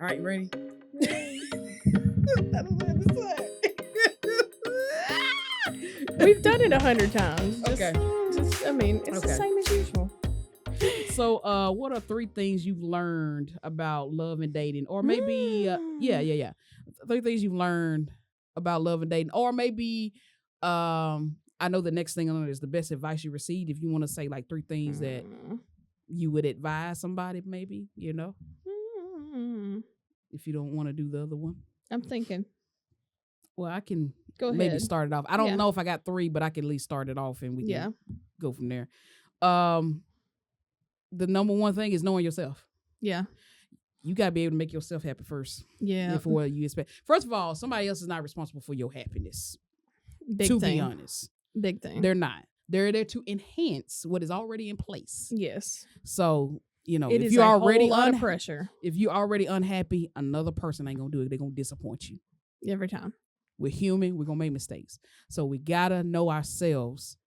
All right, you ready? I don't know what to say. We've done it 100 times. Okay. I mean, it's the Okay. same as usual. So, what are 3 things you've learned about love and dating, or maybe, yeah, 3 things you've learned about love and dating, or maybe, I know the next thing on it is the best advice you received. If you want to say like 3 things that you would advise somebody, maybe, if you don't want to do the other one. I'm thinking. Well, I can Go maybe ahead. start it off. I don't Yeah. know if I got 3, but I can at least start it off and we can Yeah. go from there. The number one thing is knowing yourself. Yeah. You got to be able to make yourself happy first. Yeah. Before you expect. First of all, somebody else is not responsible for your happiness. Big to thing. be honest. Big thing. They're not. They're there to enhance what is already in place. Yes. So, It if is you're a already whole lot of pressure if you're already unhappy, another person ain't gonna do it. They're gonna disappoint you. every time. We're human. We're gonna make mistakes. So we gotta know ourselves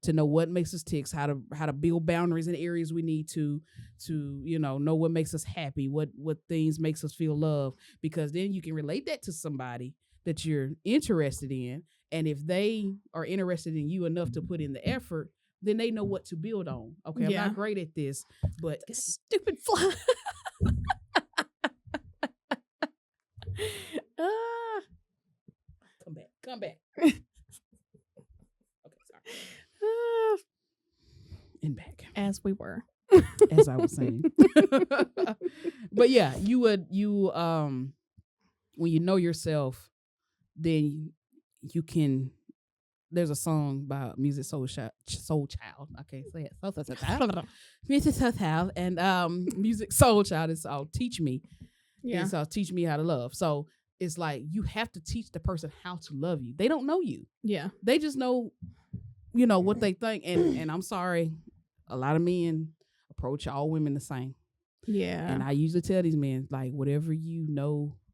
to know what makes us tick, how to build boundaries in areas we need to know what makes us happy, what things makes us feel love, because then you can relate that to somebody that you're interested in, and if they are interested in you enough to put in the effort, then they know what to build on. Okay, Yeah. I'm not great at this, but Stupid fly. come back. Okay, sorry. And back. As we were. As I was saying. But yeah, when you know yourself, then you can. There's a song by Music Soul Child. I can't say it. Music Soul Child and Music Soul Child is Teach Me. Yeah. It's Teach Me How to Love. So it's like you have to teach the person how to love you. They don't know you. Yeah. They just know, what they think. And I'm sorry, a lot of men approach all women the same. Yeah. And I usually tell these men, like, whatever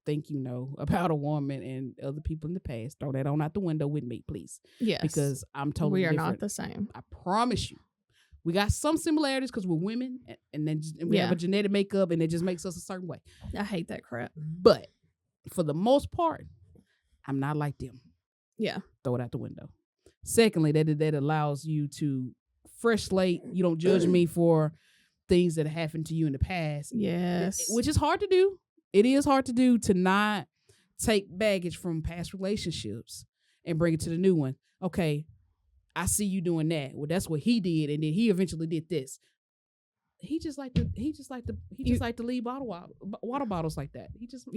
think you know about a woman and other people in the past, throw that on out the window with me, please. Yes. Because I'm totally different. We are not the same. I promise you. We got some similarities because we're women, and we have a genetic makeup, and it just makes us a certain way. I hate that crap. But for the most part, I'm not like them. Yeah. Throw it out the window. Secondly, that allows you to fresh slate. You don't judge me for things that happened to you in the past. Yes. Which is hard to do. It is hard to do, to not take baggage from past relationships and bring it to the new one. Okay, I see you doing that. Well, that's what he did, and then he eventually did this. He just like to leave water bottles like that. He just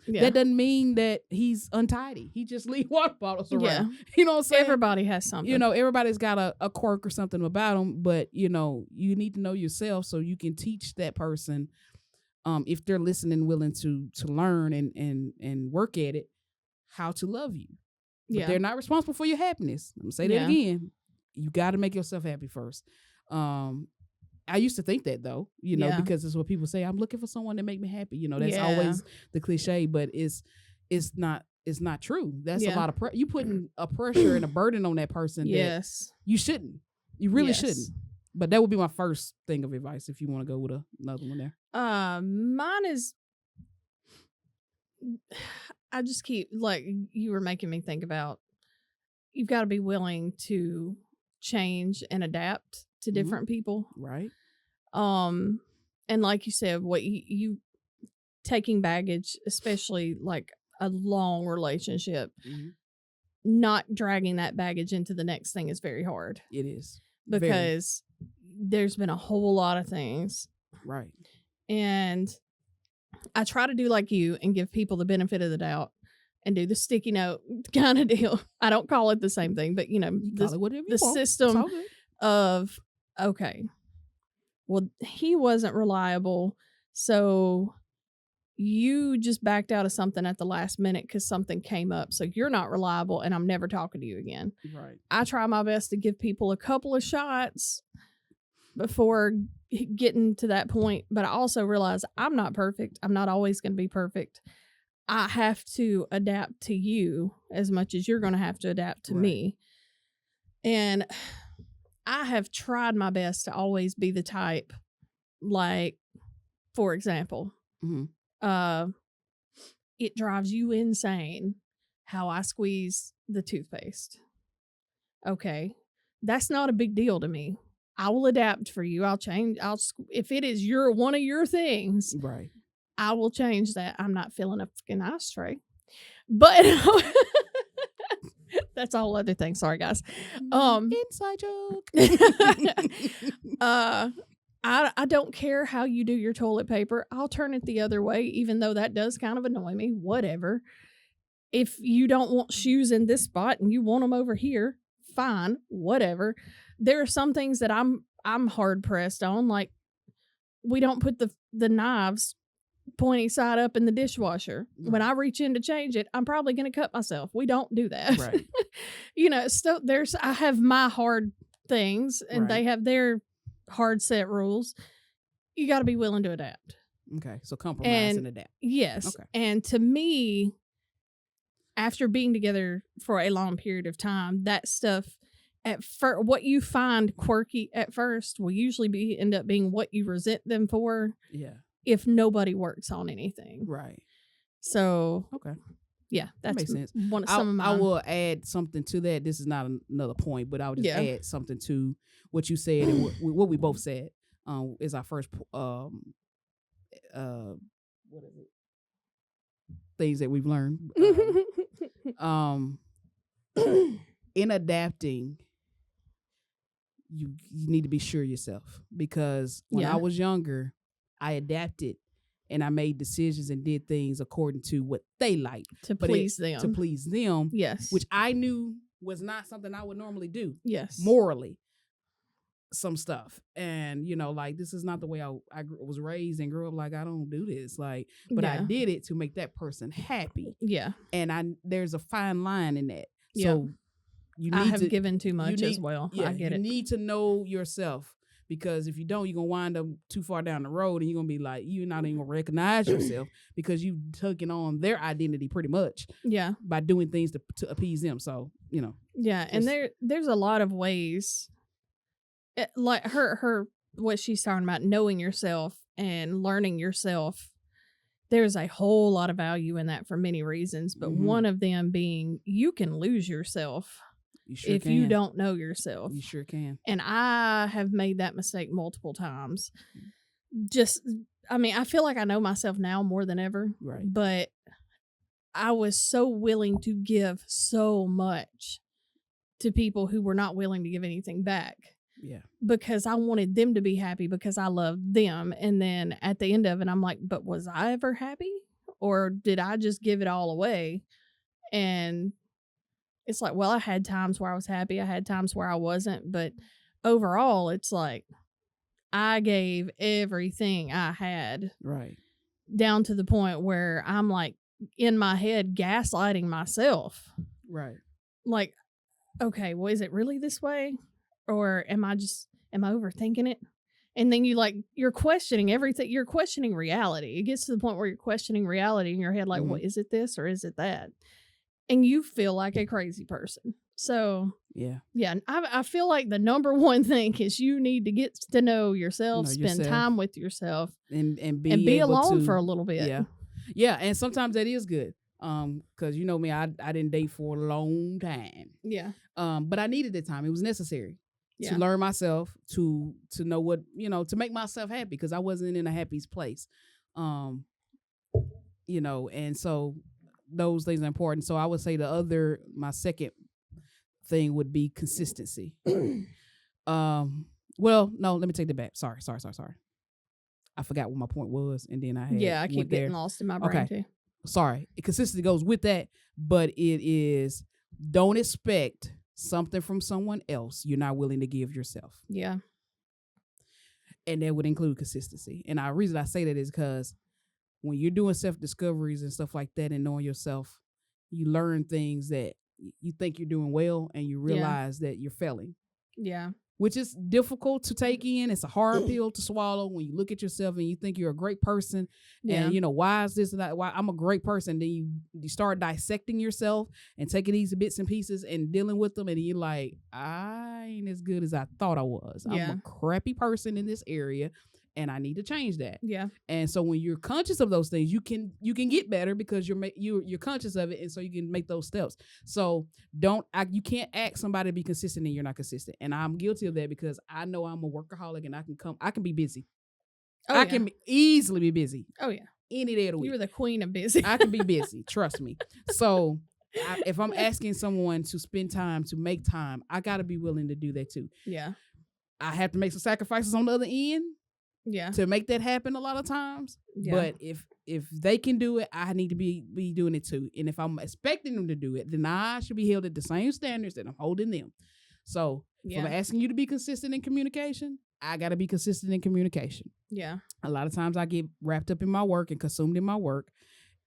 that doesn't mean that he's untidy. He just leave water bottles around. Yeah. You know what I'm saying? Everybody has something. Everybody's got a quirk or something about them, but you need to know yourself so you can teach that person, if they're listening, willing to learn and work at it, how to love you. But they're not responsible for your happiness. I'm gonna say that again. You got to make yourself happy first. I used to think that though, because it's what people say. I'm looking for someone to make me happy. That's always the cliche, but it's not true. That's a lot of you putting a pressure and a burden on that person. Yes, that you shouldn't. You really shouldn't. But that would be my first thing of advice if you want to go with another one there. Mine is. I just keep you were making me think about. You've got to be willing to change and adapt to different people. Right. And like you said, what you taking baggage, especially like a long relationship, not dragging that baggage into the next thing is very hard. It is. Because there's been a whole lot of things. Right. And I try to do like you and give people the benefit of the doubt and do the sticky note kind of deal. I don't call it the same thing, but the system of, okay, well, he wasn't reliable, so you just backed out of something at the last minute because something came up, so you're not reliable and I'm never talking to you again. Right. I try my best to give people a couple of shots before getting to that point, but I also realize I'm not perfect. I'm not always going to be perfect. I have to adapt to you as much as you're going to have to adapt to me. And I have tried my best to always be the type, like, for example, it drives you insane how I squeeze the toothpaste. Okay, that's not a big deal to me. I will adapt for you. I'll change. If it is one of your things, right, I will change that. I'm not filling a fucking ashtray, but that's a whole other thing. Sorry, guys. Inside joke. I don't care how you do your toilet paper. I'll turn it the other way, even though that does kind of annoy me. Whatever. If you don't want shoes in this spot and you want them over here, fine. Whatever. There are some things that I'm hard pressed on. Like, we don't put the knives pointy side up in the dishwasher. Right. When I reach in to change it, I'm probably going to cut myself. We don't do that. Right. So I have my hard things and they have their hard set rules. You got to be willing to adapt. Okay. So compromise and adapt. Yes. Okay. And to me, after being together for a long period of time, that stuff what you find quirky at first will usually end up being what you resent them for. Yeah. If nobody works on anything. Right. So. Okay. Yeah, that makes sense. I will add something to that. This is not another point, but I would just add something to what you said and what we both said. Is our first what is it? Things that we've learned. In adapting, you need to be sure yourself, because when I was younger, I adapted and I made decisions and did things according to what they liked to please them. Yes, which I knew was not something I would normally do. Yes, morally, some stuff, and like, this is not the way I was raised and grew up. Like, I don't do this. Like, but I did it to make that person happy. Yeah, and there's a fine line in that. So. I have given too much as well. Yeah, I get it. You need to know yourself, because if you don't, you're going to wind up too far down the road and you're going to be like, you're not even going to recognize yourself because you've taken on their identity pretty much. Yeah. By doing things to appease them. So, Yeah, and there's a lot of ways, like what she's talking about, knowing yourself and learning yourself. There's a whole lot of value in that for many reasons, but one of them being you can lose yourself. You don't know yourself. You sure can. And I have made that mistake multiple times. I feel like I know myself now more than ever. Right. But I was so willing to give so much to people who were not willing to give anything back. Yeah. Because I wanted them to be happy because I loved them. And then at the end of it, I'm like, but was I ever happy? Or did I just give it all away? And it's like, well, I had times where I was happy. I had times where I wasn't. But overall, it's like I gave everything I had. Right. Down to the point where I'm like in my head gaslighting myself. Right. Like, okay, well, is it really this way? Or am I overthinking it? And then you're questioning everything. You're questioning reality. It gets to the point where you're questioning reality in your head. Like, well, is it this or is it that? And you feel like a crazy person. So, yeah. I feel like the number one thing is you need to get to know yourself, spend time with yourself, and be alone for a little bit. Yeah. Yeah. And sometimes that is good. Cause you know me, I didn't date for a long time. Yeah. But I needed the time. It was necessary to learn myself, to know what, to make myself happy, because I wasn't in a happy place. And so those things are important. So I would say my second thing would be consistency. Well, no, let me take that back. Sorry. I forgot what my point was, and then I keep getting lost in my brain too. Sorry. Consistency goes with that, but it is, don't expect something from someone else you're not willing to give yourself. Yeah. And that would include consistency. And the reason I say that is because when you're doing self-discoveries and stuff like that and knowing yourself, you learn things that you think you're doing well and you realize that you're failing. Yeah. Which is difficult to take in. It's a hard pill to swallow when you look at yourself and you think you're a great person. Yeah. And, why is this and that? Why I'm a great person. Then you start dissecting yourself and taking these bits and pieces and dealing with them. And you're like, I ain't as good as I thought I was. I'm a crappy person in this area. and I need to change that. Yeah. And so when you're conscious of those things, you can get better because you're conscious of it, and so you can make those steps. So you can't ask somebody to be consistent and you're not consistent. And I'm guilty of that because I know I'm a workaholic and I can be busy. I can easily be busy. Oh yeah. Any day of the week. You're the queen of busy. I can be busy. Trust me. So if I'm asking someone to spend time, to make time, I got to be willing to do that too. Yeah. I have to make some sacrifices on the other end. Yeah. To make that happen a lot of times. Yeah. But if they can do it, I need to be doing it too. And if I'm expecting them to do it, then I should be held at the same standards that I'm holding them. So if I'm asking you to be consistent in communication, I got to be consistent in communication. Yeah. A lot of times I get wrapped up in my work and consumed in my work,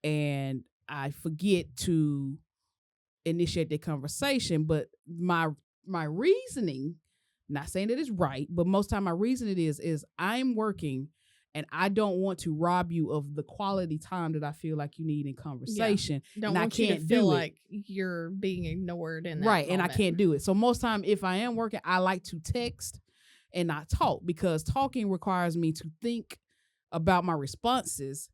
and I forget to initiate the conversation. But my reasoning, not saying that it's right, but most time my reasoning is I'm working and I don't want to rob you of the quality time that I feel like you need in conversation. Yeah. Don't and want you to feel like you're being ignored in that moment. And I can't do it. So most time if I am working, I like to text and not talk, because talking requires me to think about my responses,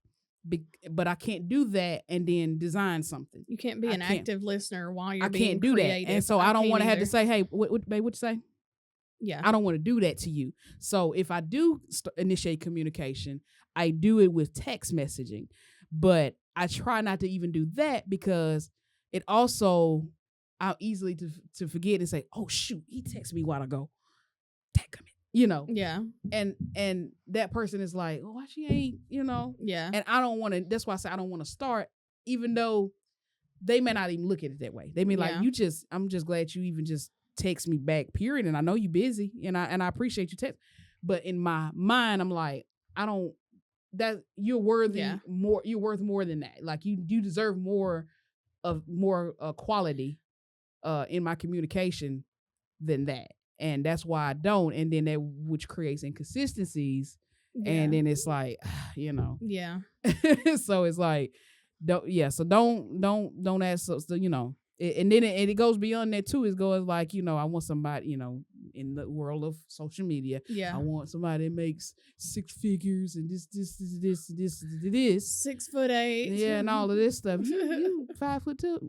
but I can't do that and then design something. You can't be an active listener while you're being creative. I can't do that. And so I don't want to have to say, hey, what you say? Yeah. I don't want to do that to you. So if I do initiate communication, I do it with text messaging. But I try not to even do that because it also, I'm easily to forget and say, oh, shoot, he texted me a while ago. Yeah. And that person is like, oh, why she ain't, Yeah. And I don't want to, that's why I say I don't want to start, even though they may not even look at it that way. They may like, I'm just glad you even just text me back, period. And I know you busy and I appreciate you text. But in my mind, I'm like, you're worthy more, you're worth more than that. Like you deserve more quality in my communication than that. And that's why I don't. And then which creates inconsistencies. Yeah. And then it's like, Yeah. So it's like, don't ask us to, and then it goes beyond that too. It goes like, I want somebody, in the world of social media, I want somebody that makes 6 figures and this. 6'8". Yeah, and all of this stuff. You 5'2",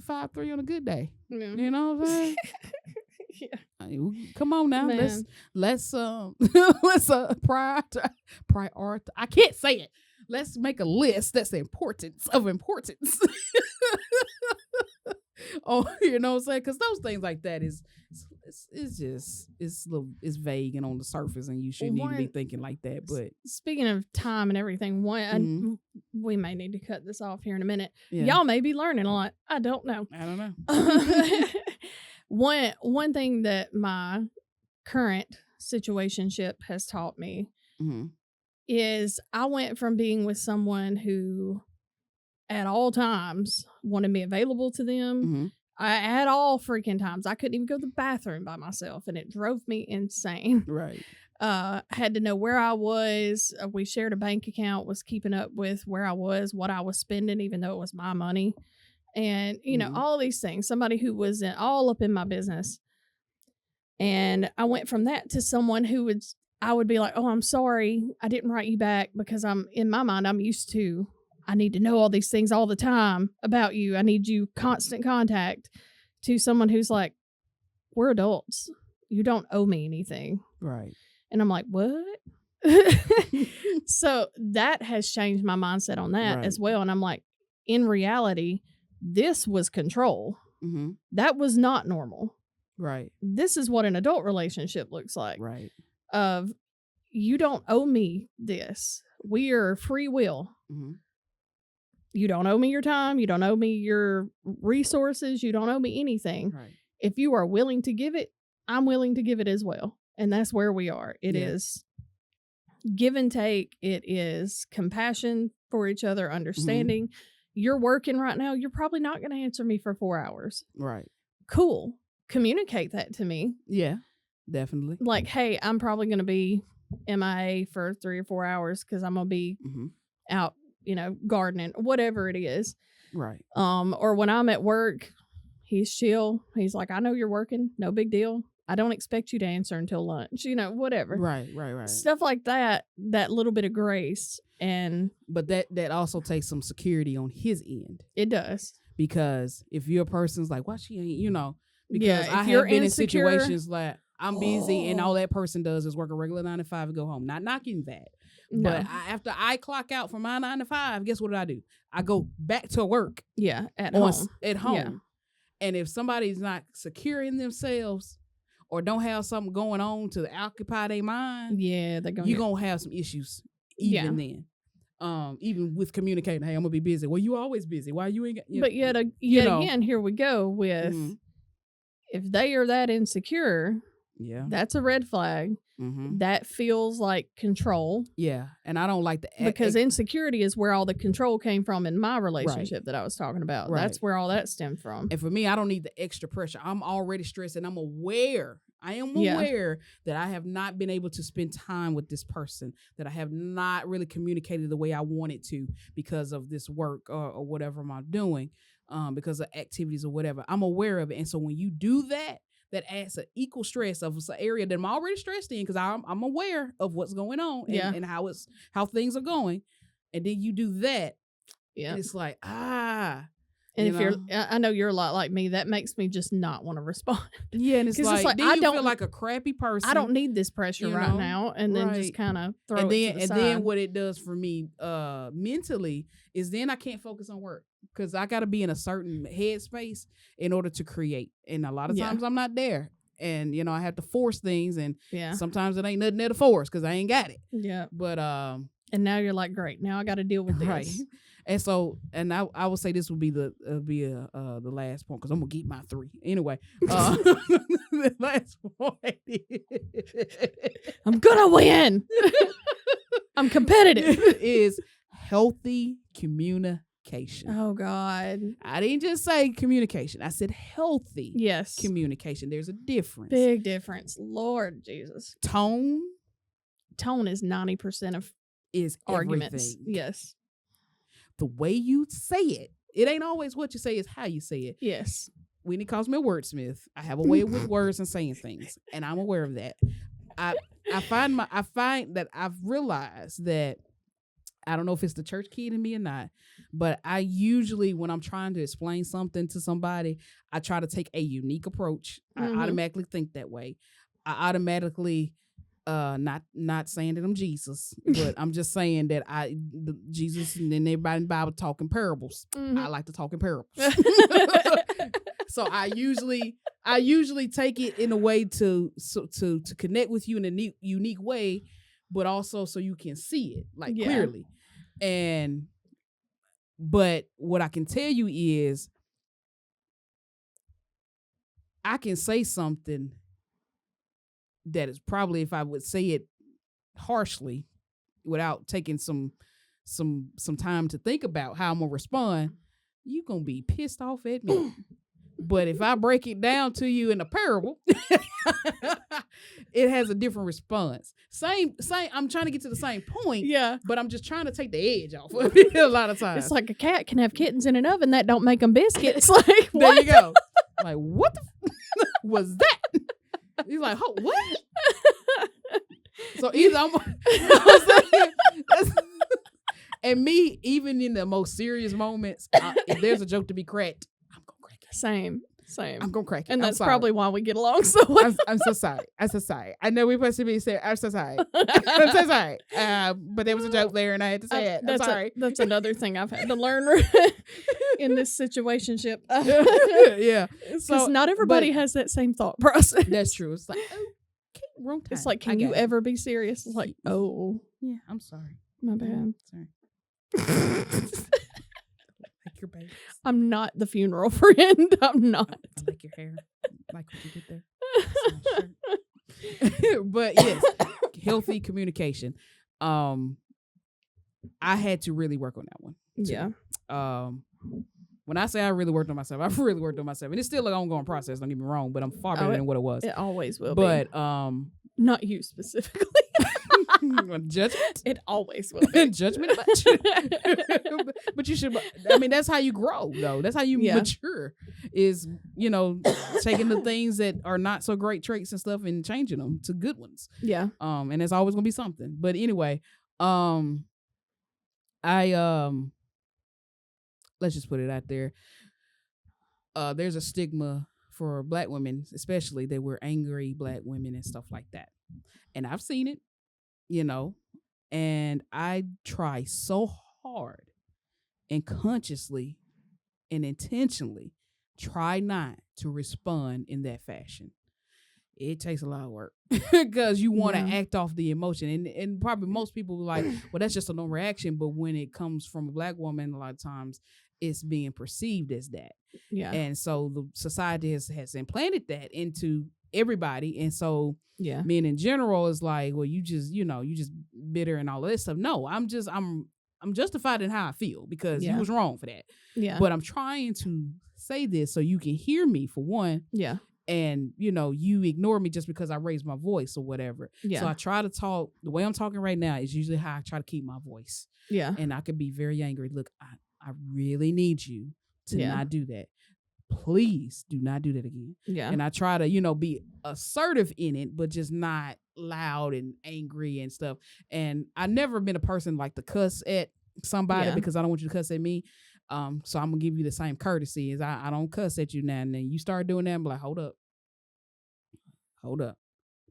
5'3" on a good day. Yeah. You know what I'm saying? Come on now. Man. Let's prioritize. I can't say it. Let's make a list that's importance. Oh, you know what I'm saying? Because those things like that is vague and on the surface, and you shouldn't even be thinking like that. But speaking of time and everything, we may need to cut this off here in a minute. Yeah. Y'all may be learning a lot. I don't know. One thing that my current situationship has taught me is I went from being with someone who at all times wanted me available to them. At all freaking times. I couldn't even go to the bathroom by myself, and it drove me insane. Right. Had to know where I was. We shared a bank account, was keeping up with where I was, what I was spending, even though it was my money. And, all these things. Somebody who was all up in my business. And I went from that to someone who I would be like, oh, I'm sorry, I didn't write you back because in my mind, I'm used to, I need to know all these things all the time about you. I need you constant contact, to someone who's like, we're adults. You don't owe me anything. Right. And I'm like, what? So that has changed my mindset on that as well. And I'm like, in reality, this was control. That was not normal. Right. This is what an adult relationship looks like. Right. Of, you don't owe me this. We are free will. You don't owe me your time. You don't owe me your resources. You don't owe me anything. Right. If you are willing to give it, I'm willing to give it as well. And that's where we are. It is give and take. It is compassion for each other, understanding. You're working right now. You're probably not going to answer me for 4 hours. Right. Cool. Communicate that to me. Yeah, definitely. Like, hey, I'm probably going to be MIA for 3 or 4 hours because I'm going to be out, gardening, whatever it is. Right. Or when I'm at work, he's chill. He's like, I know you're working. No big deal. I don't expect you to answer until lunch, whatever. Right. Stuff like that little bit of grace. But that also takes some security on his end. It does. Because if your person's like, why she ain't, because I have been in situations like I'm busy and all that person does is work a regular 9 to 5 and go home. Not knocking that. No. But after I clock out from my 9 to 5, guess what do? I go back to work. Yeah, at home. Yeah. And if somebody's not secure in themselves or don't have something going on to occupy their mind, you're gonna have some issues even then. Even with communicating, hey, I'm gonna be busy. Well, you always busy. Why you ain't? But yet again, here we go with if they are that insecure. Yeah, that's a red flag. That feels like control. Yeah, and I don't like the because insecurity is where all the control came from in my relationship that I was talking about. Right. That's where all that stemmed from. And for me, I don't need the extra pressure. I'm already stressed, and I'm aware. I am aware that I have not been able to spend time with this person, that I have not really communicated the way I wanted to because of this work or whatever I'm doing, because of activities or whatever. I'm aware of it, and so when you do that. That adds an equal stress of an area that I'm already stressed in because I'm aware of what's going on and how things are going, and then you do that, and it's like And I know you're a lot like me. That makes me just not want to respond. Yeah, and it's like I don't feel like a crappy person. I don't need this pressure right now, and then just kind of throw it to the side. And then what it does for me mentally is then I can't focus on work. Because I got to be in a certain headspace in order to create. And a lot of times I'm not there. And, I have to force things. And sometimes it ain't nothing there to force because I ain't got it. Yeah. But and now you're like, great. Now I got to deal with this. Right. And so, and I would say this would be the last point because I'm going to get my 3. Anyway. The last point I'm going to win. I'm competitive. Is healthy communication. Oh God. I didn't just say communication. I said healthy communication. There's a difference. Big difference. Lord Jesus. Tone is 90% of arguments. Everything. Yes. The way you say it. It ain't always what you say, it's how you say it. Yes. Whitney calls me a wordsmith. I have a way with words and saying things, and I'm aware of that. I find that I've realized that I don't know if it's the church kid in me or not, but I usually, when I'm trying to explain something to somebody, I try to take a unique approach. I automatically think that way. I automatically, not saying that I'm Jesus, but I'm just saying that Jesus and then everybody in the Bible talk in parables. I like to talk in parables. So I usually take it in a way to connect with you in a unique way, but also so you can see it clearly. But what I can tell you is I can say something that is probably, if I would say it harshly without taking some time to think about how I'm gonna respond, you're gonna be pissed off at me. But if I break it down to you in a parable, it has a different response. Same. I'm trying to get to the same point. Yeah. But I'm just trying to take the edge off of it a lot of times. It's like a cat can have kittens in an oven that don't make them biscuits. Like, what? There you go. Like, what the was that? He's like, oh, what? So either and me, even in the most serious moments, if there's a joke to be cracked, I'm gonna crack it. Same. I'm gonna crack it. And that's probably why we get along so well. I'm so sorry. I know we're supposed to be saying, I'm so sorry. I'm so sorry. But there was a joke there and I had to say it. I'm sorry. That's another thing I've had to learn in this situationship. Yeah. Because not everybody has that same thought process. That's true. It's like, wrong time. It's like, can you ever be serious? It's like, oh. Yeah, I'm sorry. My bad. Sorry. Like your baby. I'm not the funeral friend. I'm not. I like your hair. I like what you did there. But yes, healthy communication. I had to really work on that one. Too. Yeah. When I say I really worked on myself, I've really worked on myself. And it's still an ongoing process, don't get me wrong, but I'm far better than what it was. It always will be. But not you specifically. Judgment. It always will be. Judgment about you. But you should, I mean, that's how you grow, though. That's how you mature, is, taking the things that are not so great traits and stuff and changing them to good ones. Yeah. And there's always going to be something. But anyway, let's just put it out there. There's a stigma for Black women, especially, that we're angry Black women and stuff like that. And I've seen it, and I try so hard and consciously and intentionally try not to respond in that fashion. It takes a lot of work because you want to act off the emotion. And probably most people are like, well, that's just a normal reaction. But when it comes from a Black woman, a lot of times it's being perceived as that. Yeah. And so the society has implanted that into everybody. And so men in general is like, well, you just bitter and all of this stuff. No, I'm justified in how I feel because you was wrong for that. Yeah. But I'm trying to say this so you can hear me, for one. Yeah. And, you ignore me just because I raised my voice or whatever. Yeah. So I try to talk. The way I'm talking right now is usually how I try to keep my voice. Yeah. And I can be very angry. Look, I really need you to not do that. Please do not do that again. Yeah. And I try to, be assertive in it, but just not loud and angry and stuff. And I've never been a person like to cuss at somebody because I don't want you to cuss at me. So I'm gonna give you the same courtesy as I don't cuss at you now. And then you start doing that, I'm like, hold up.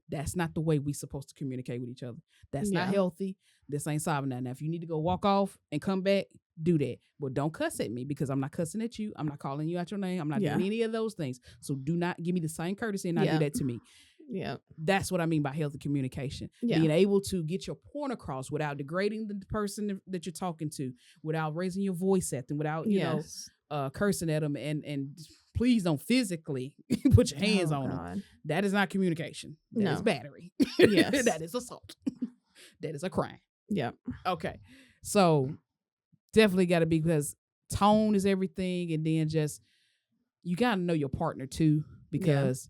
That's not the way we supposed to communicate with each other. That's not healthy. This ain't solving that. Now, if you need to go walk off and come back, do that. But don't cuss at me because I'm not cussing at you. I'm not calling you out your name. I'm not doing any of those things. So do not give me the same courtesy and not do that to me. Yeah. That's what I mean by healthy communication. Yeah. Being able to get your point across without degrading the person that you're talking to, without raising your voice at them, without, cursing at them. And please don't physically put your hands on them. That is not communication. That is battery. Yes. That is assault. That is a crime. Yeah. Okay. So definitely got to be, because tone is everything. And then just, you got to know your partner too, because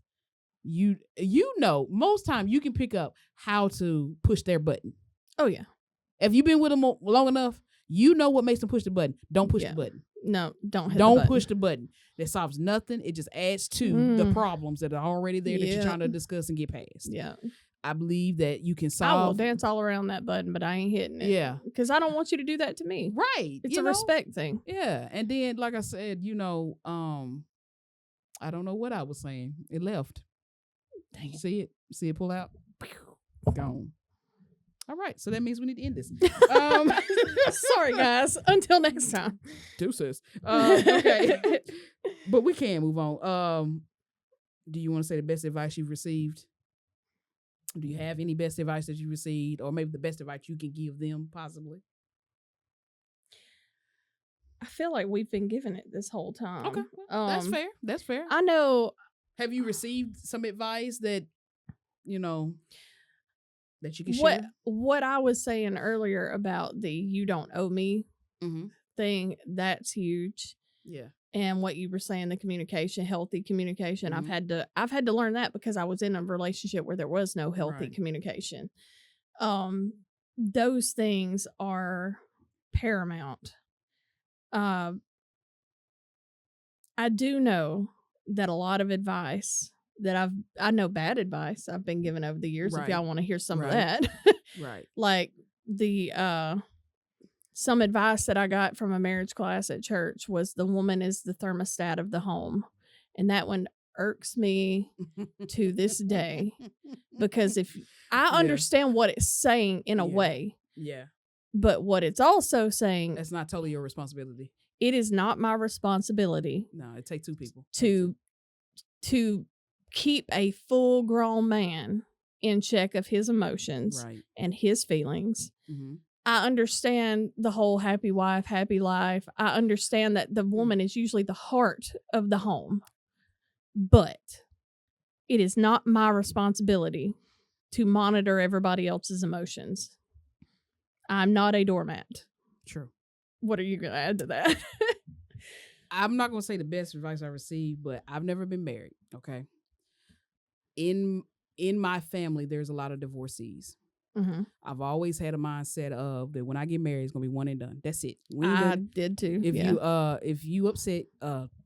most time you can pick up how to push their button. Oh yeah. If you've been with them long enough, you know what makes them push the button. Don't push the button. No, don't push the button. That solves nothing. It just adds to the problems that are already there that you're trying to discuss and get past. Yeah. I believe that you can solve. I will dance all around that button, but I ain't hitting it. Yeah. Because I don't want you to do that to me. Right. It's a respect thing. Yeah. And then, like I said, I don't know what I was saying. It left. Dang it. See it pull out? Gone. All right. So that means we need to end this. Sorry, guys. Until next time. Deuces. Okay. But we can move on. Do you want to say the best advice you've received? Do you have any best advice that you received, or maybe the best advice you can give them, possibly? I feel like we've been giving it this whole time. Okay. That's fair. That's fair. I know. Have you received some advice that, that you can share? What I was saying earlier about the you don't owe me thing, that's huge. Yeah. And what you were saying, the communication, healthy communication, I've had to learn that because I was in a relationship where there was no healthy communication. Those things are paramount. I do know that a lot of advice that I know bad advice I've been given over the years. If y'all want to hear some of that, right? Like some advice that I got from a marriage class at church was the woman is the thermostat of the home. And that one irks me to this day, because if I understand what it's saying in a way. Yeah. But what it's also saying. That's not totally your responsibility. It is not my responsibility. No, it takes two people. To keep a full grown man in check of his emotions and his feelings. Mm-hmm. I understand the whole happy wife, happy life. I understand that the woman is usually the heart of the home. But it is not my responsibility to monitor everybody else's emotions. I'm not a doormat. True. What are you going to add to that? I'm not going to say the best advice I received, but I've never been married, okay? In my family, there's a lot of divorcees. Mm-hmm. I've always had a mindset of that when I get married, it's gonna be one and done. That's it. I did too. If you upset,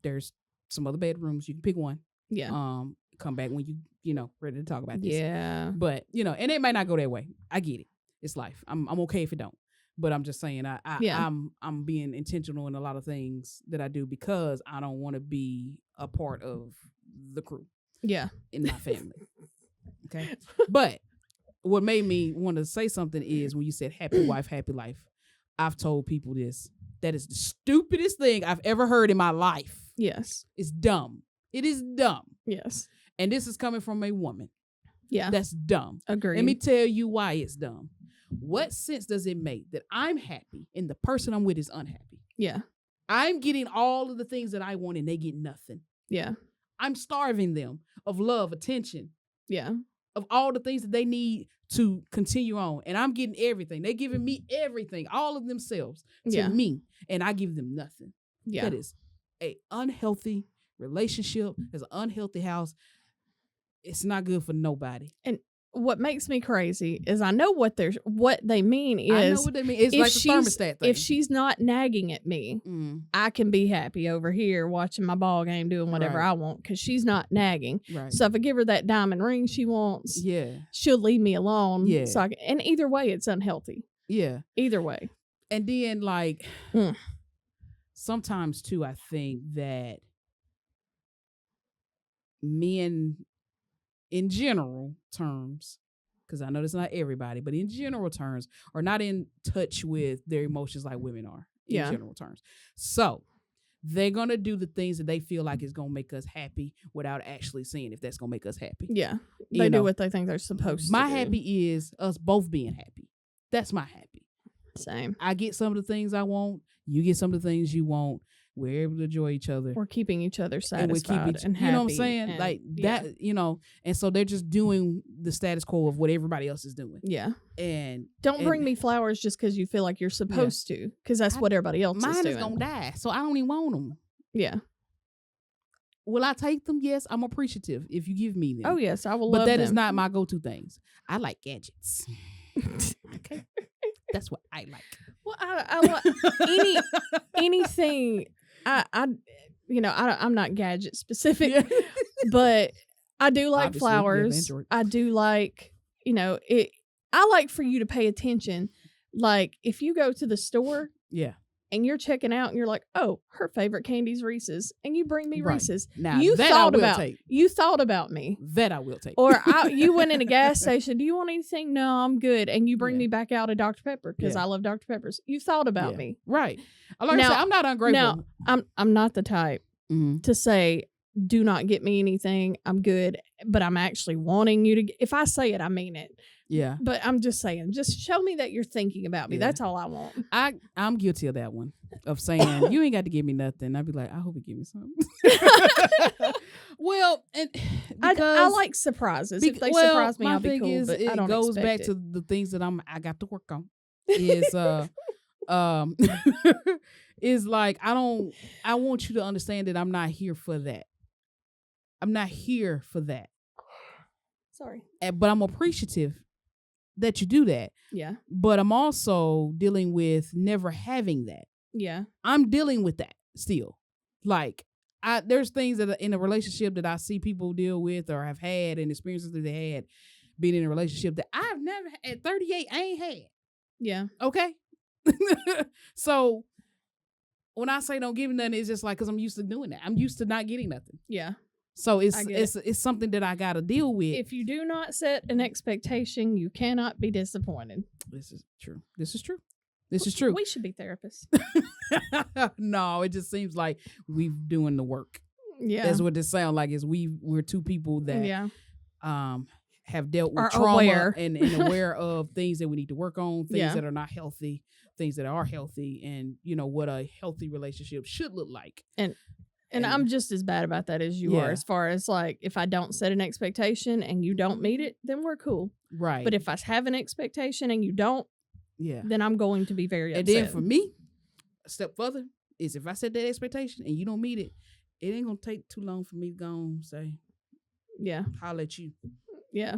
there's some other bedrooms. You can pick one. Yeah. Come back when you ready to talk about this. Yeah. But and it might not go that way. I get it. It's life. I'm okay if it don't. But I'm just saying, I'm being intentional in a lot of things that I do because I don't want to be a part of the crew. Yeah. In my family. Okay. But what made me want to say something is when you said happy wife, happy life. I've told people this. That is the stupidest thing I've ever heard in my life. Yes. It's dumb. It is dumb. Yes. And this is coming from a woman. Yeah. That's dumb. Agreed. Let me tell you why it's dumb. What sense does it make that I'm happy and the person I'm with is unhappy? Yeah. I'm getting all of the things that I want and they get nothing. Yeah. I'm starving them of love, attention. Yeah. Of all the things that they need to continue on. And I'm getting everything. They're giving me everything, all of themselves to me. And I give them nothing. Yeah. That is an unhealthy relationship. It's an unhealthy house. It's not good for nobody. And what makes me crazy is I know what they mean is I know what they mean. It's like the thermostat thing. If she's not nagging at me, I can be happy over here watching my ball game, doing whatever I want because she's not nagging. Right. So if I give her that diamond ring she wants, she'll leave me alone. Yeah. So and either way, it's unhealthy. Yeah. Either way. And then sometimes too, I think that men in general terms, because I know that's not everybody, but in general terms, are not in touch with their emotions like women are in general terms. So they're going to do the things that they feel like is going to make us happy without actually seeing if that's going to make us happy. Yeah. They do what they think they're supposed to. My happy is us both being happy. That's my happy. Same. I get some of the things I want. You get some of the things you want. We're able to enjoy each other. We're keeping each other satisfied and happy. You know what I'm saying? Like that, and so they're just doing the status quo of what everybody else is doing. Yeah. And don't bring me flowers just because you feel like you're supposed to, because that's what everybody else is doing. Mine is going to die, so I don't even want them. Yeah. Will I take them? Yes, I'm appreciative if you give me them. Oh, yes, I will love them. But that is not my go-to things. I like gadgets. Okay? That's what I like. Well, I like anything. I'm not gadget specific, but I do like Obviously, flowers. I do like, I like for you to pay attention. Like if you go to the store, and you're checking out and you're like, oh, her favorite candy's Reese's, and you bring me Reese's. Now you that thought I will about take. You thought about me. That I will take. Or you went in a gas station. Do you want anything? No, I'm good. And you bring me back out a Dr. Pepper because I love Dr. Peppers. You thought about me. Right. Like I said, I'm not ungrateful. Now, I'm not the type to say, do not get me anything. I'm good. But I'm actually wanting you to. If I say it, I mean it. Yeah. But I'm just saying, just show me that you're thinking about me. That's all I want. I'm guilty of that one. Of saying, you ain't got to give me nothing. I'd be like, I hope you give me something. Well, and I like surprises. If they surprise me, I'll be cool. Is, but it I don't goes back it. to the things that I got to work on. Is is like I want you to understand that I'm not here for that. I'm not here for that. Sorry. But I'm appreciative that you do that. Yeah. But I'm also dealing with never having that. Yeah. I'm dealing with that still. Like there's things that are in a relationship that I see people deal with or have had and experiences that they had being in a relationship that I've never at 38 I ain't had. Yeah. Okay. So when I say don't give me nothing, it's just like because I'm used to doing that. I'm used to not getting nothing. Yeah. So it's something that I got to deal with. If you do not set an expectation, you cannot be disappointed. This is true. This is true. This is true. We should be therapists. No, it just seems like we're doing the work. Yeah. That's what this sounds like is we're two people that have dealt with are trauma aware. and aware of things that we need to work on, things that are not healthy, things that are healthy, and what a healthy relationship should look like. And I'm just as bad about that as you are, as far as like if I don't set an expectation and you don't meet it, then we're cool. Right. But if I have an expectation and you don't, then I'm going to be very upset. And then for me, a step further is if I set that expectation and you don't meet it, it ain't gonna take too long for me to go and say, holla at you. Yeah.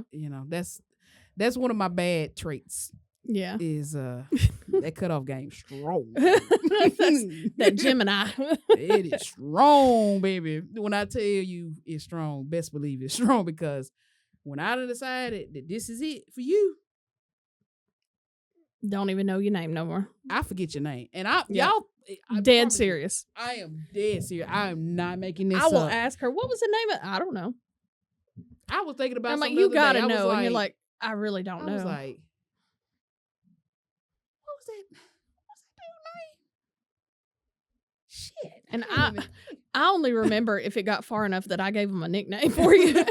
That's one of my bad traits. Yeah. Is that cutoff game strong. That Gemini. It is strong, baby. When I tell you it's strong, best believe it's strong, because when I decided that this is it for you, don't even know your name no more. I forget your name. And dead serious. I am dead serious. I am not making this I will up. ask her, what was the name of I don't know. I was thinking about I'm like, something you the other gotta day. know. And you're like, I really don't know. I was like, what was that dude name? Shit. And I only remember if it got far enough that I gave him a nickname for you.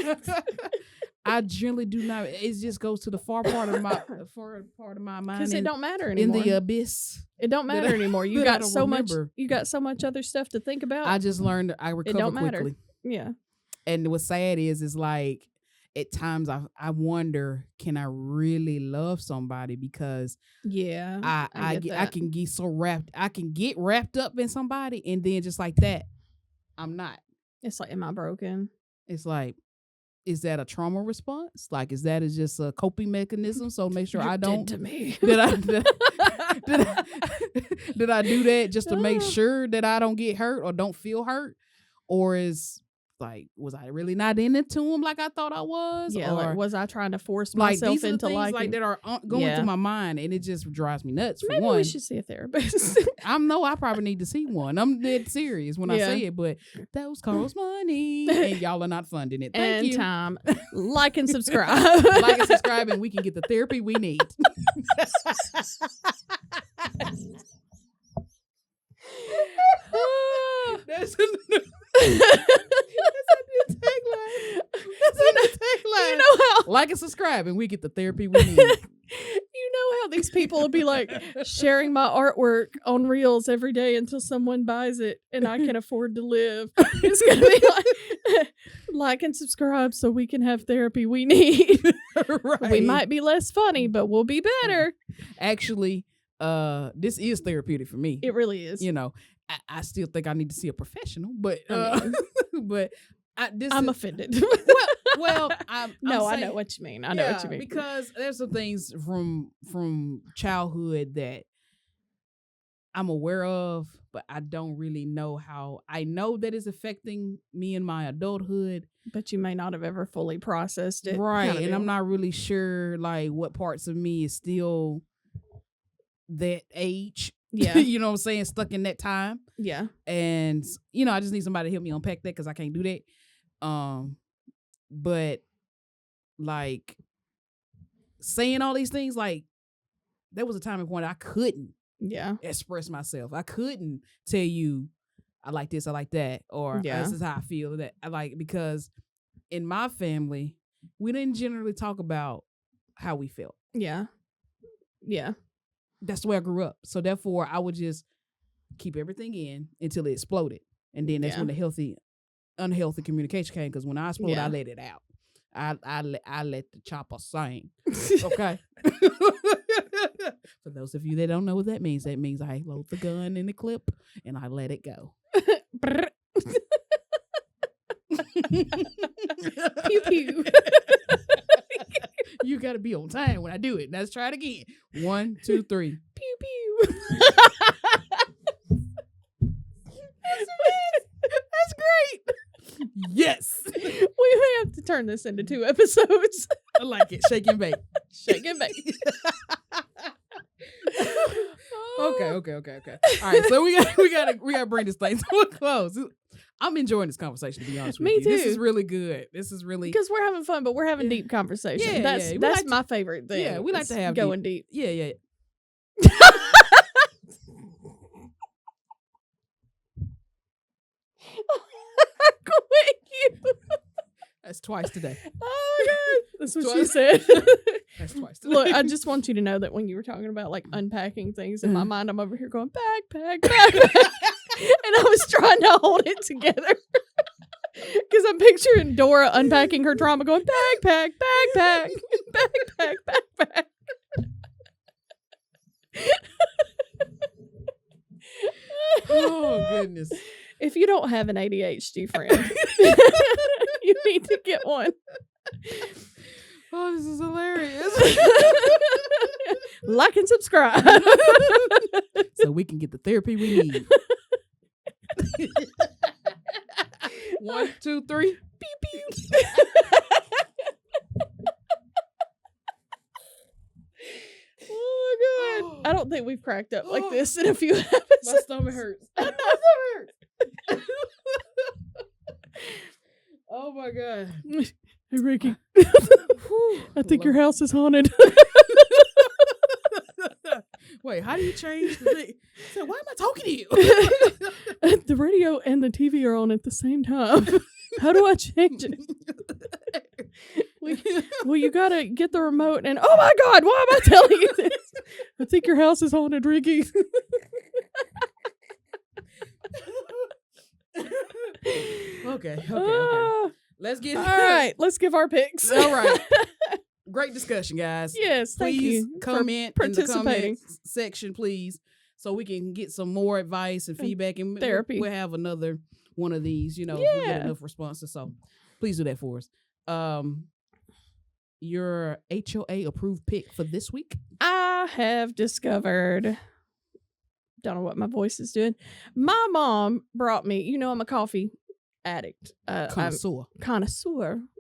I generally do not. It just goes to the far part of my mind. Because it don't matter anymore. In the abyss. It don't matter anymore. You got so remember. much. You got so much other stuff to think about. I just learned I recover it don't matter. quickly. Yeah. And what's sad is like at times I wonder, can I really love somebody? Because I can get so wrapped. I can get wrapped up in somebody, and then just like that, I'm not. It's like, am I broken? It's like, is that a trauma response? Like, is that just a coping mechanism? So make sure I don't. Dead to me. Did I do that just to make sure that I don't get hurt or don't feel hurt? Or was I really not into him like I thought I was? Yeah, or, like, was I trying to force myself these are into things liking? like that are going through my mind, and it just drives me nuts. For Maybe one, we should see a therapist. I probably need to see one. I'm dead serious when I say it, but those cost money, and y'all are not funding it. Thank you. Time. Like and subscribe. Like and subscribe, and we can get the therapy we need. That's a new tagline. You know how like and subscribe, and we get the therapy we need. You know how these people will be like sharing my artwork on Reels every day until someone buys it and I can afford to live. It's gonna be like and subscribe so we can have therapy we need. Right. We might be less funny, but we'll be better. Actually, this is therapeutic for me. It really is. You know, I still think I need to see a professional, but I'm offended. I know what you mean. I know what you mean. Because there's some things from childhood that I'm aware of, but I don't really know how. I know that it's affecting me in my adulthood, but you may not have ever fully processed it. Right, and I'm not really sure like what parts of me is still that age. Yeah. You know what I'm saying? Stuck in that time. Yeah. And, I just need somebody to help me unpack that because I can't do that. But like saying all these things, like there was a time and point I couldn't express myself. I couldn't tell you I like this, I like that, or this is how I feel that I like, because in my family, we didn't generally talk about how we felt. Yeah. Yeah. That's the way I grew up. So therefore, I would just keep everything in until it exploded. And then that's when the unhealthy communication came. Because when I exploded, I let it out. I let the chopper sing. Okay? For those of you that don't know what that means I load the gun in the clip and I let it go. Pew pew. You gotta be on time when I do it. Let's try it again. 1, 2, 3. Pew pew. That's great. Yes. We may have to turn this into 2 episodes. I like it. Shake and bake. Shake and bake. Okay. All right, so we gotta bring this thing to a close. I'm enjoying this conversation, to be honest with you. Me too. This is really good. This is really, because we're having fun, but we're having deep conversation. Yeah, that's like my favorite thing. Yeah, we like to have going deep. Yeah. Quit you. That's twice today. Oh my God. That's what she said. That's twice today. Look, I just want you to know that when you were talking about like unpacking things in my mind, I'm over here going backpack. And I was trying to hold it together. Because I'm picturing Dora unpacking her trauma going backpack. Oh, goodness. If you don't have an ADHD friend, you need to get one. Oh, this is hilarious. Like and subscribe. So we can get the therapy we need. 1, 2, 3. Pew, pew. Oh my God. I don't think we've cracked up like this in a few episodes. My stomach hurts. Oh my God. Hey, Ricky. I think your house is haunted. Wait, how do you change the thing? So why am I talking to you? The radio and the TV are on at the same time. How do I change it? Well, you gotta get the remote and oh my God, why am I telling you this? I think your house is haunted, Ricky. Okay. Let's get all right. Let's give our picks. All right. Great discussion, guys. Yes, thank please you comment for in the participating. comment section, please, so we can get some more advice and feedback and therapy. We'll have another one of these, if we get enough responses. So please do that for us. Your HOA approved pick for this week? I have discovered, don't know what my voice is doing. My mom brought me, I'm a coffee addict. Connoisseur.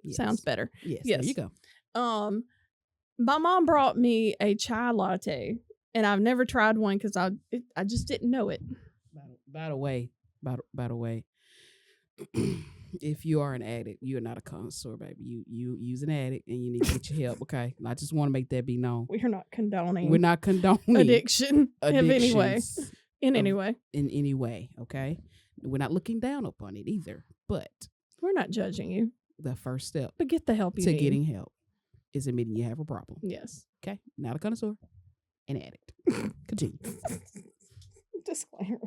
Yes. Sounds better. Yes. There you go. My mom brought me a chai latte, and I've never tried one because I just didn't know it. By the way, if you are an addict, you're not a connoisseur, baby. You use an addict, and you need to get your help. Okay, I just want to make that be known. We're not condoning. Addiction in any way. In any way. Okay, we're not looking down upon it either. But we're not judging you. The first step, but get the help you need. Getting help is admitting you have a problem. Yes. Okay, not a connoisseur, an addict. Continue. Disclaimer.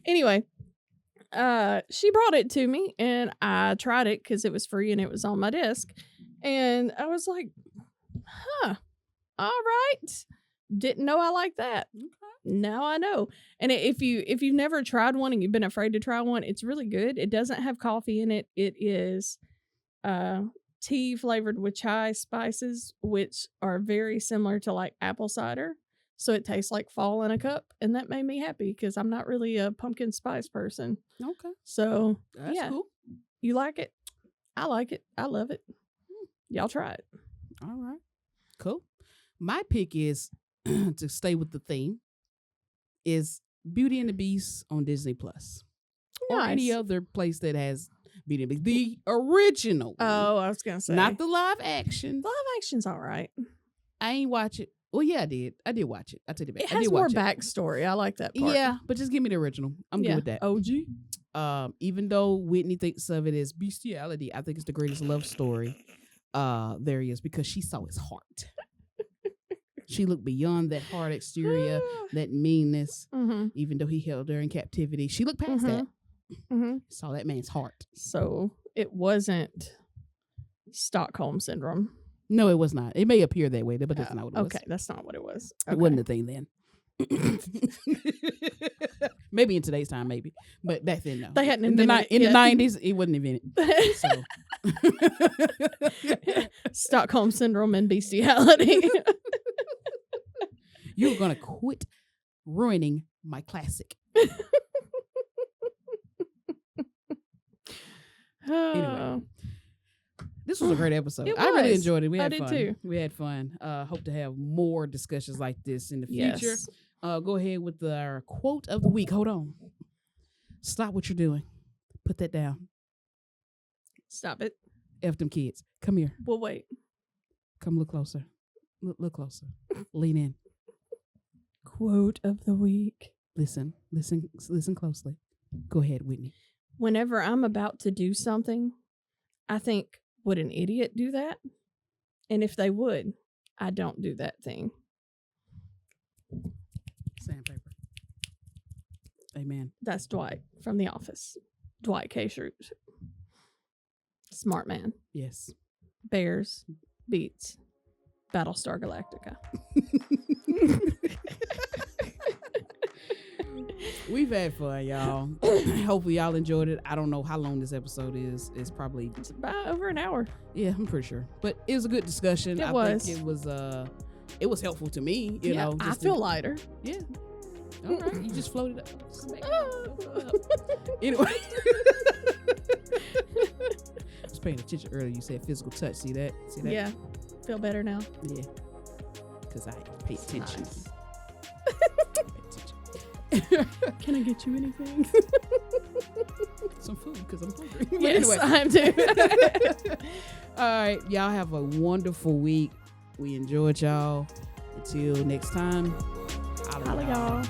Anyway, she brought it to me and I tried it because it was free and it was on my desk. And I was like, all right. Didn't know I liked that. Okay. Now I know. And if you've never tried one and you've been afraid to try one, it's really good. It doesn't have coffee in it. It is tea flavored with chai spices, which are very similar to like apple cider. So it tastes like fall in a cup. And that made me happy because I'm not really a pumpkin spice person. Okay. So that's cool. You like it? I like it. I love it. Y'all try it. All right. Cool. My pick is to stay with the theme is Beauty and the Beast on Disney Plus. Nice. Or any other place that has Beauty and the Beast. The original. Oh, I was going to say. Not the live action. Live action's all right. I ain't watch it. Well, yeah, I did. I did watch it. I take it back. It has more backstory. I like that part. Yeah, but just give me the original. I'm good with that. OG. Even though Whitney thinks of it as bestiality, I think it's the greatest love story there is because she saw his heart. She looked beyond that hard exterior, that meanness. Mm-hmm. Even though he held her in captivity, she looked past that. Mm-hmm. Saw that man's heart. So it wasn't Stockholm syndrome. No, it was not. It may appear that way, but that's not what it was. Okay, that's not what it was. Okay. It wasn't a thing then. Maybe in today's time, maybe, but back then, no. They hadn't invented in the 90s. It wasn't invented. So. Stockholm syndrome and bestiality. You're gonna quit ruining my classic. Anyway, this was a great episode. I really enjoyed it. We had fun. Too. We had fun. Hope to have more discussions like this in the future. Yes. Go ahead with our quote of the week. Hold on. Stop what you're doing. Put that down. Stop it. F them kids. Come here. We'll wait. Come look closer. Look closer. Lean in. Quote of the week. Listen closely. Go ahead, Whitney. Whenever I'm about to do something, I think, would an idiot do that? And if they would, I don't do that thing. Sandpaper. Amen. That's Dwight from The Office. Dwight K. Schrute. Smart man. Yes. Bears beats Battlestar Galactica. We've had fun, y'all. Hopefully y'all enjoyed it. I don't know how long this episode is. It's about over an hour. Yeah, I'm pretty sure. But it was a good discussion. I think it was helpful to me, you know. I feel lighter. Yeah. All right. You just floated up. Anyway. I was paying attention earlier. You said physical touch. See that? Yeah. Feel better now. Yeah. Because I pay attention. Nice. Can I get you anything? Some food because I'm hungry. Yes, anyway. I'm too. All right. Y'all have a wonderful week. We enjoyed y'all. Until next time. Holla, y'all.